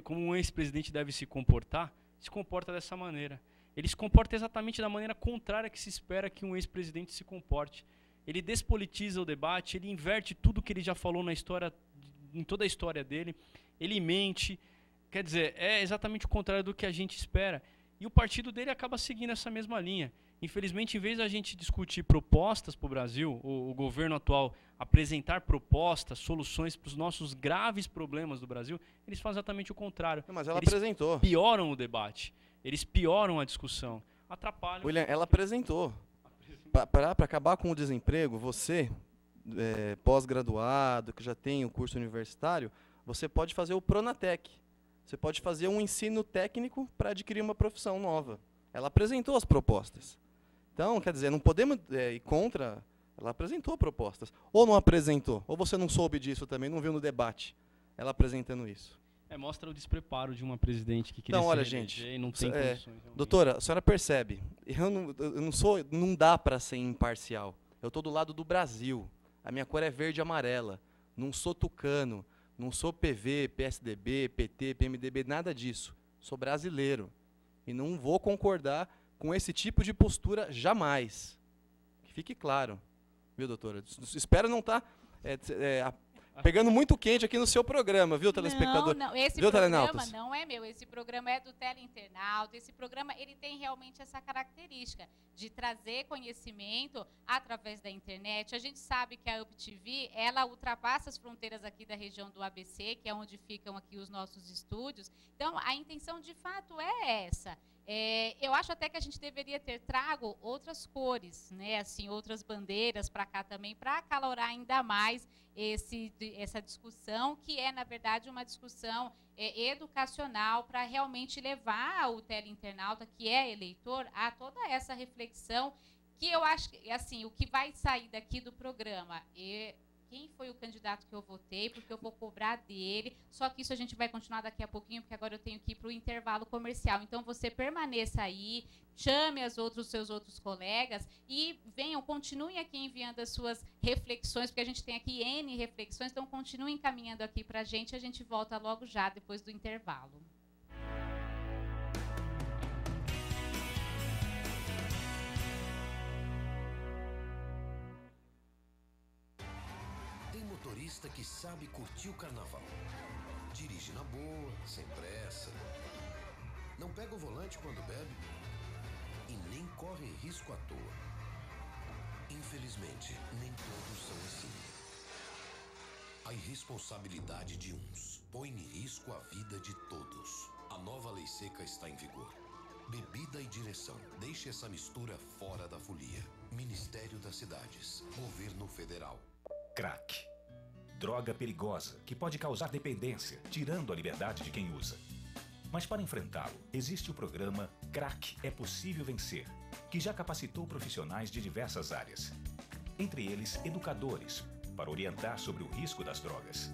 um ex-presidente deve se comporta dessa maneira. Ele se comporta exatamente da maneira contrária que se espera que um ex-presidente se comporte. Ele despolitiza o debate, ele inverte tudo que ele já falou em toda a história dele, ele mente. Quer dizer, é exatamente o contrário do que a gente espera. E o partido dele acaba seguindo essa mesma linha. Infelizmente, em vez da gente discutir propostas para o Brasil, o governo atual apresentar propostas, soluções para os nossos graves problemas do Brasil, eles fazem exatamente o contrário. Mas ela eles apresentou. Pioram o debate, eles pioram a discussão, atrapalham. William, ela apresentou. Para acabar com o desemprego, você, pós-graduado, que já tem o curso universitário, você pode fazer o Pronatec. Você pode fazer um ensino técnico para adquirir uma profissão nova. Ela apresentou as propostas. Então, quer dizer, não podemos ir contra. Ela apresentou propostas. Ou não apresentou, ou você não soube disso também, não viu no debate ela apresentando isso. Mostra o despreparo de uma presidente que queria Então, olha, se reeleger gente, e não tem condições. Realmente. Doutora, a senhora percebe, não dá para ser imparcial. Eu estou do lado do Brasil. A minha cor é verde e amarela. Não sou tucano, não sou PV, PSDB, PT, PMDB, nada disso. Sou brasileiro. E não vou concordar com esse tipo de postura jamais. Que fique claro. Viu, doutora? Espero não estar pegando muito quente aqui no seu programa, viu, telespectador? Não, esse viu, programa não é meu, esse programa é do teleinternauta, esse programa ele tem realmente essa característica de trazer conhecimento através da internet. A gente sabe que a UpTV, ela ultrapassa as fronteiras aqui da região do ABC, que é onde ficam aqui os nossos estúdios. Então, a intenção de fato é essa. Eu acho até que a gente deveria ter trago outras cores, né, assim, outras bandeiras para cá também, para acalorar ainda mais essa discussão, que é, na verdade, uma discussão educacional para realmente levar o teleinternauta, que é eleitor, a toda essa reflexão, que eu acho que, assim, o que vai sair daqui do programa quem foi o candidato que eu votei, porque eu vou cobrar dele. Só que isso a gente vai continuar daqui a pouquinho, porque agora eu tenho que ir para o intervalo comercial. Então, você permaneça aí, chame os seus outros colegas e continuem aqui enviando as suas reflexões, porque a gente tem aqui N reflexões, então continuem encaminhando aqui para a gente volta logo já, depois do intervalo. Motorista que sabe curtir o carnaval. Dirige na boa, sem pressa. Não pega o volante quando bebe. E nem corre risco à toa. Infelizmente, nem todos são assim. A irresponsabilidade de uns põe em risco a vida de todos. A nova lei seca está em vigor. Bebida e direção. Deixe essa mistura fora da folia. Ministério das Cidades. Governo Federal. Crack. Droga perigosa que pode causar dependência, tirando a liberdade de quem usa. Mas para enfrentá-lo, existe o programa Crack é Possível Vencer, que já capacitou profissionais de diversas áreas. Entre eles, educadores, para orientar sobre o risco das drogas.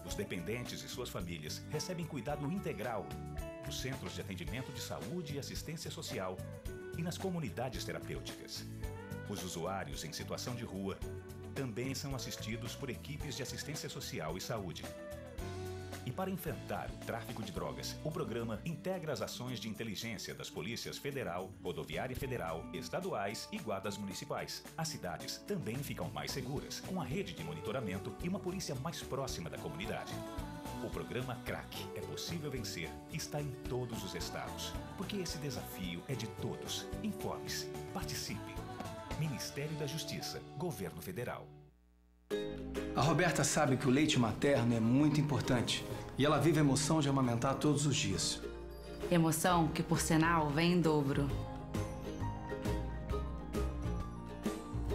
Os dependentes e suas famílias recebem cuidado integral nos centros de atendimento de saúde e assistência social e nas comunidades terapêuticas. Os usuários em situação de rua também são assistidos por equipes de assistência social e saúde. E para enfrentar o tráfico de drogas, o programa integra as ações de inteligência das polícias federal, rodoviária federal, estaduais e guardas municipais. As cidades também ficam mais seguras, com a rede de monitoramento e uma polícia mais próxima da comunidade. O programa Crack é Possível Vencer está em todos os estados, porque esse desafio é de todos. Informe-se, participe. Ministério da Justiça, Governo Federal. A Roberta sabe que o leite materno é muito importante e ela vive a emoção de amamentar todos os dias. Emoção que, por sinal, vem em dobro.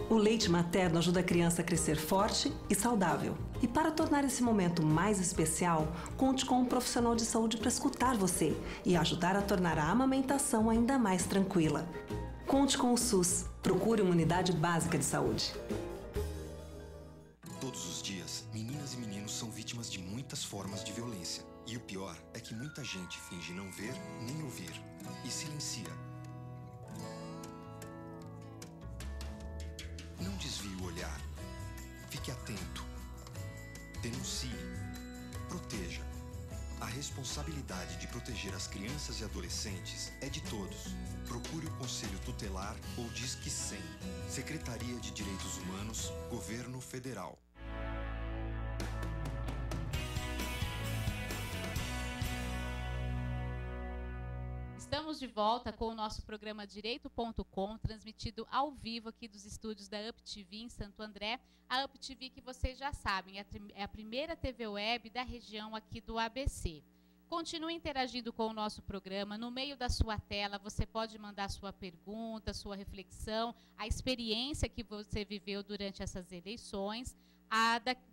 O leite materno ajuda a criança a crescer forte e saudável. E para tornar esse momento mais especial, conte com um profissional de saúde para escutar você e ajudar a tornar a amamentação ainda mais tranquila. Conte com o SUS. Procure uma unidade básica de saúde. Todos os dias, meninas e meninos são vítimas de muitas formas de violência. E o pior é que muita gente finge não ver nem ouvir e silencia. Não desvie o olhar. Fique atento. Denuncie. Proteja. A responsabilidade de proteger as crianças e adolescentes é de todos. Procure o Conselho Tutelar ou Disque 100. Secretaria de Direitos Humanos, Governo Federal. Estamos de volta com o nosso programa Direito.com, transmitido ao vivo aqui dos estúdios da UpTV em Santo André. A UpTV, que vocês já sabem, é a primeira TV web da região aqui do ABC. Continue interagindo com o nosso programa. No meio da sua tela, você pode mandar sua pergunta, sua reflexão, a experiência que você viveu durante essas eleições.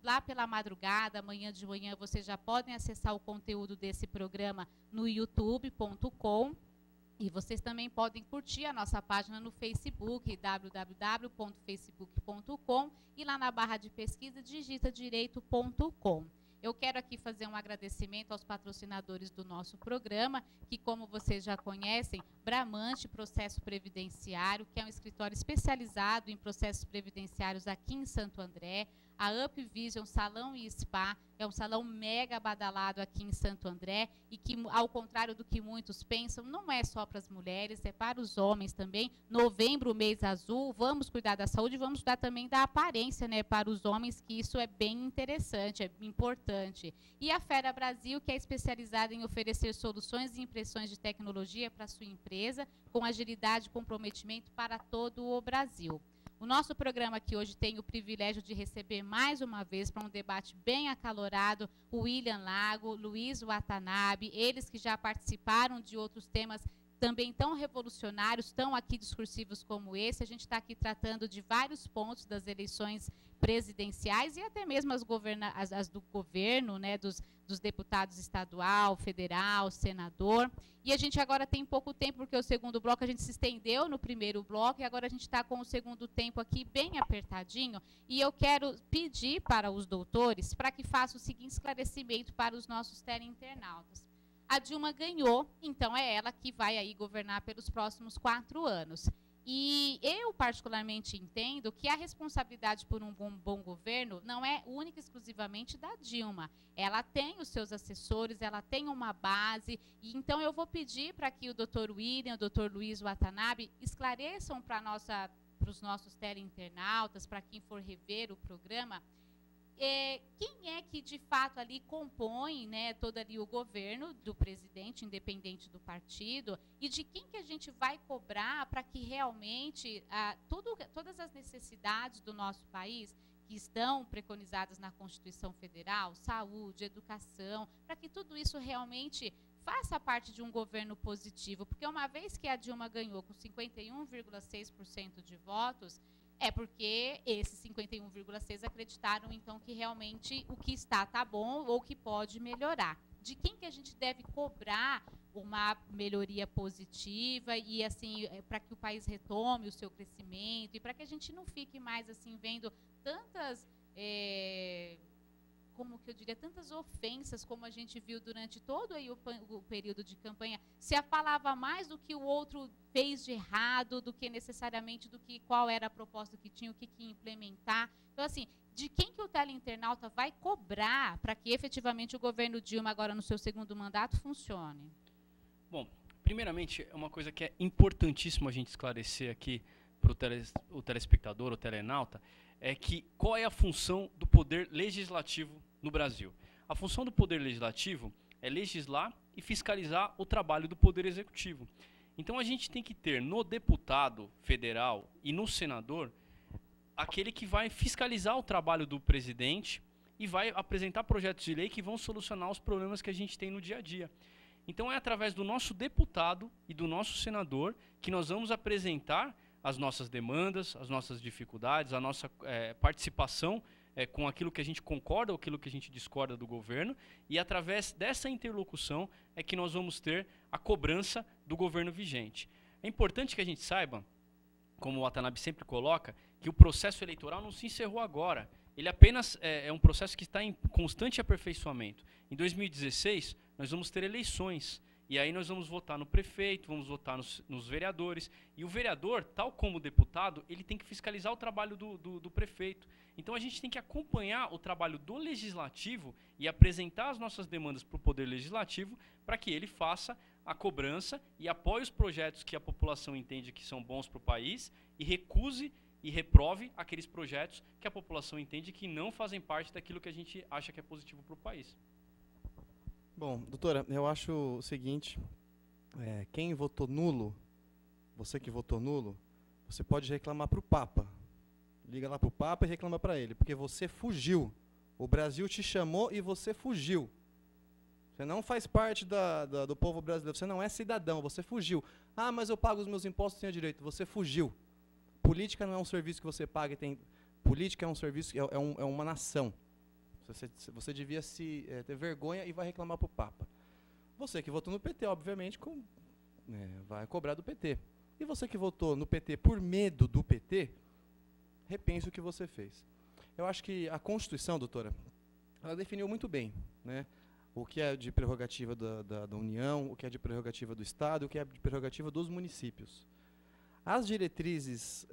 Lá pela madrugada, amanhã de manhã, vocês já podem acessar o conteúdo desse programa no youtube.com. E vocês também podem curtir a nossa página no Facebook, www.facebook.com, e lá na barra de pesquisa digita direito.com. Eu quero aqui fazer um agradecimento aos patrocinadores do nosso programa, que, como vocês já conhecem, Bramante Processo Previdenciário, que é um escritório especializado em processos previdenciários aqui em Santo André, a Up Vision Salão e Spa, é um salão mega badalado aqui em Santo André e que, ao contrário do que muitos pensam, não é só para as mulheres, é para os homens também. Novembro, mês azul, vamos cuidar da saúde, vamos cuidar também da aparência, né, para os homens, que isso é bem interessante, é importante. E a Fera Brasil, que é especializada em oferecer soluções e impressões de tecnologia para a sua empresa, com agilidade e comprometimento para todo o Brasil. O nosso programa aqui hoje tem o privilégio de receber mais uma vez para um debate bem acalorado o William Lago, Luiz Watanabe, eles que já participaram de outros temas também tão revolucionários, tão aqui discursivos como esse. A gente está aqui tratando de vários pontos das eleições presidenciais e até mesmo as do governo, né, dos deputados estadual, federal, senador. E a gente agora tem pouco tempo, porque o segundo bloco a gente se estendeu no primeiro bloco, e agora a gente está com o segundo tempo aqui bem apertadinho, e eu quero pedir para os doutores para que façam o seguinte esclarecimento para os nossos teleinternautas. A Dilma ganhou, então é ela que vai aí governar pelos próximos 4 anos. E eu, particularmente, entendo que a responsabilidade por um bom governo não é única e exclusivamente da Dilma. Ela tem os seus assessores, ela tem uma base, e então eu vou pedir para que o Dr. William, o Dr. Luiz Watanabe esclareçam para os nossos teleinternautas, para quem for rever o programa, quem é que, de fato, ali compõe, né, todo ali o governo do presidente, independente do partido, e de quem que a gente vai cobrar para que realmente todas as necessidades do nosso país que estão preconizadas na Constituição Federal, saúde, educação, para que tudo isso realmente faça parte de um governo positivo. Porque uma vez que a Dilma ganhou com 51,6% de votos, é porque esses 51,6 acreditaram, então, que realmente o que está bom ou que pode melhorar. De quem que a gente deve cobrar uma melhoria positiva e, assim, para que o país retome o seu crescimento e para que a gente não fique mais, assim, vendo tantas... como que eu diria, tantas ofensas como a gente viu durante todo aí o período de campanha, se falava mais do que o outro fez de errado, do que necessariamente do que qual era a proposta que tinha, o que implementar. Então, assim, de quem que o teleinternauta vai cobrar para que efetivamente o governo Dilma, agora no seu segundo mandato, funcione? Bom, primeiramente, é uma coisa que é importantíssimo a gente esclarecer aqui para o telespectador, o telenauta, é que qual é a função do poder legislativo no Brasil. A função do poder legislativo é legislar e fiscalizar o trabalho do poder executivo. Então a gente tem que ter no deputado federal e no senador aquele que vai fiscalizar o trabalho do presidente e vai apresentar projetos de lei que vão solucionar os problemas que a gente tem no dia a dia. Então é através do nosso deputado e do nosso senador que nós vamos apresentar as nossas demandas, as nossas dificuldades, a nossa participação com aquilo que a gente concorda ou aquilo que a gente discorda do governo, e através dessa interlocução é que nós vamos ter a cobrança do governo vigente. É importante que a gente saiba, como o Watanabe sempre coloca, que o processo eleitoral não se encerrou agora. Ele apenas é um processo que está em constante aperfeiçoamento. Em 2016, nós vamos ter eleições. E aí nós vamos votar no prefeito, vamos votar nos vereadores. E o vereador, tal como o deputado, ele tem que fiscalizar o trabalho do prefeito. Então a gente tem que acompanhar o trabalho do legislativo e apresentar as nossas demandas para o poder legislativo para que ele faça a cobrança e apoie os projetos que a população entende que são bons para o país e recuse e reprove aqueles projetos que a população entende que não fazem parte daquilo que a gente acha que é positivo para o país. Bom, doutora, eu acho o seguinte, quem votou nulo, você que votou nulo, você pode reclamar para o Papa. Liga lá para o Papa e reclama para ele, porque você fugiu. O Brasil te chamou e você fugiu. Você não faz parte do povo brasileiro, você não é cidadão, você fugiu. Ah, mas eu pago os meus impostos, tenho direito. Você fugiu. Política não é um serviço que você paga, política é um serviço, é uma nação. Você devia ter vergonha e vai reclamar para o Papa. Você que votou no PT, obviamente, vai cobrar do PT. E você que votou no PT por medo do PT, repense o que você fez. Eu acho que a Constituição, doutora, ela definiu muito bem, né, o que é de prerrogativa da União, o que é de prerrogativa do Estado, o que é de prerrogativa dos municípios. As diretrizes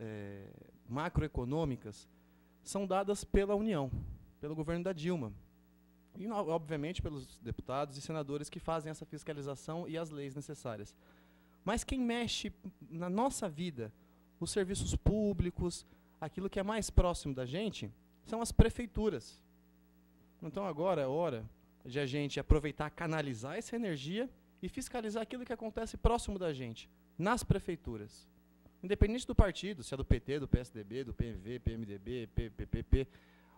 macroeconômicas são dadas pela União, pelo governo da Dilma, e, obviamente, pelos deputados e senadores que fazem essa fiscalização e as leis necessárias. Mas quem mexe na nossa vida, os serviços públicos, aquilo que é mais próximo da gente, são as prefeituras. Então, agora é hora de a gente aproveitar, canalizar essa energia e fiscalizar aquilo que acontece próximo da gente, nas prefeituras. Independente do partido, se é do PT, do PSDB, do PMV, PMDB, PPP,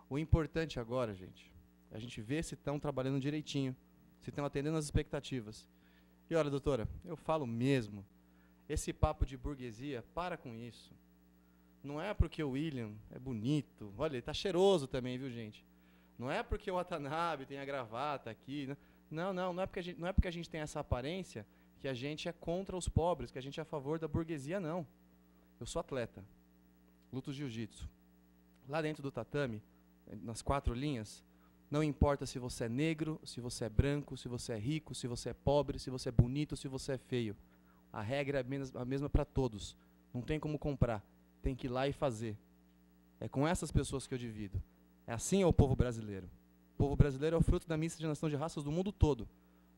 o importante agora, gente, é a gente ver se estão trabalhando direitinho, se estão atendendo às expectativas. E olha, doutora, eu falo mesmo, esse papo de burguesia, para com isso. Não é porque o William é bonito, olha, ele está cheiroso também, viu, gente? Não é porque o Watanabe tem a gravata aqui. Não é porque a gente tem essa aparência que a gente é contra os pobres, que a gente é a favor da burguesia, não. Eu sou atleta, luto jiu-jitsu. Lá dentro do tatame, nas 4 linhas, não importa se você é negro, se você é branco, se você é rico, se você é pobre, se você é bonito, se você é feio. A regra é a mesma para todos. Não tem como comprar. Tem que ir lá e fazer. É com essas pessoas que eu divido. É assim é o povo brasileiro. O povo brasileiro é o fruto da miscigenação de raças do mundo todo.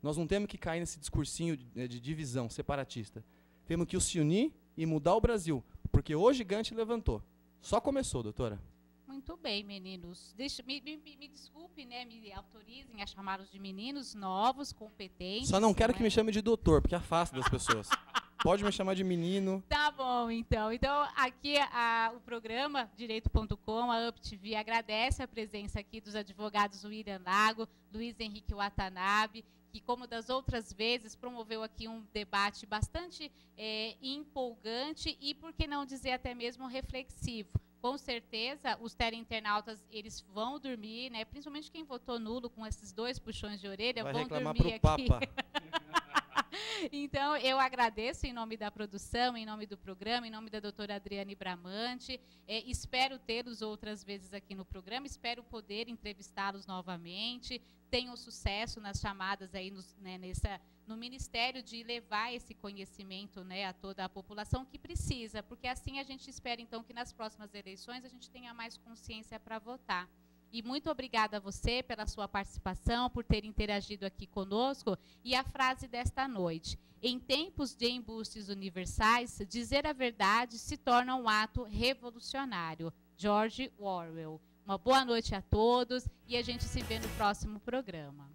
Nós não temos que cair nesse discursinho de divisão separatista. Temos que se unir e mudar o Brasil. Porque o gigante levantou. Só começou, doutora. Muito bem, meninos. Me desculpe, né? Me autorizem a chamá-los de meninos novos, competentes. Só não quero que me chame de doutor, porque afasta das pessoas. Pode me chamar de menino. Tá bom, então. Então, aqui o programa Direito.com, a UpTV, agradece a presença aqui dos advogados William Lago, Luiz Henrique Watanabe, que, como das outras vezes, promoveu aqui um debate bastante empolgante e, por que não dizer, até mesmo reflexivo. Com certeza, os teleinternautas, eles vão dormir, né? Principalmente quem votou nulo com esses 2 puxões de orelha, vai vão reclamar dormir pro aqui. Papa. Então, eu agradeço em nome da produção, em nome do programa, em nome da doutora Adriane Bramante. Espero tê-los outras vezes aqui no programa, espero poder entrevistá-los novamente. Tenham sucesso nas chamadas aí no Ministério de levar esse conhecimento, né, a toda a população que precisa, porque assim a gente espera, então, que nas próximas eleições a gente tenha mais consciência para votar. E muito obrigada a você pela sua participação, por ter interagido aqui conosco. E a frase desta noite: em tempos de embustes universais, dizer a verdade se torna um ato revolucionário. George Orwell. Uma boa noite a todos e a gente se vê no próximo programa.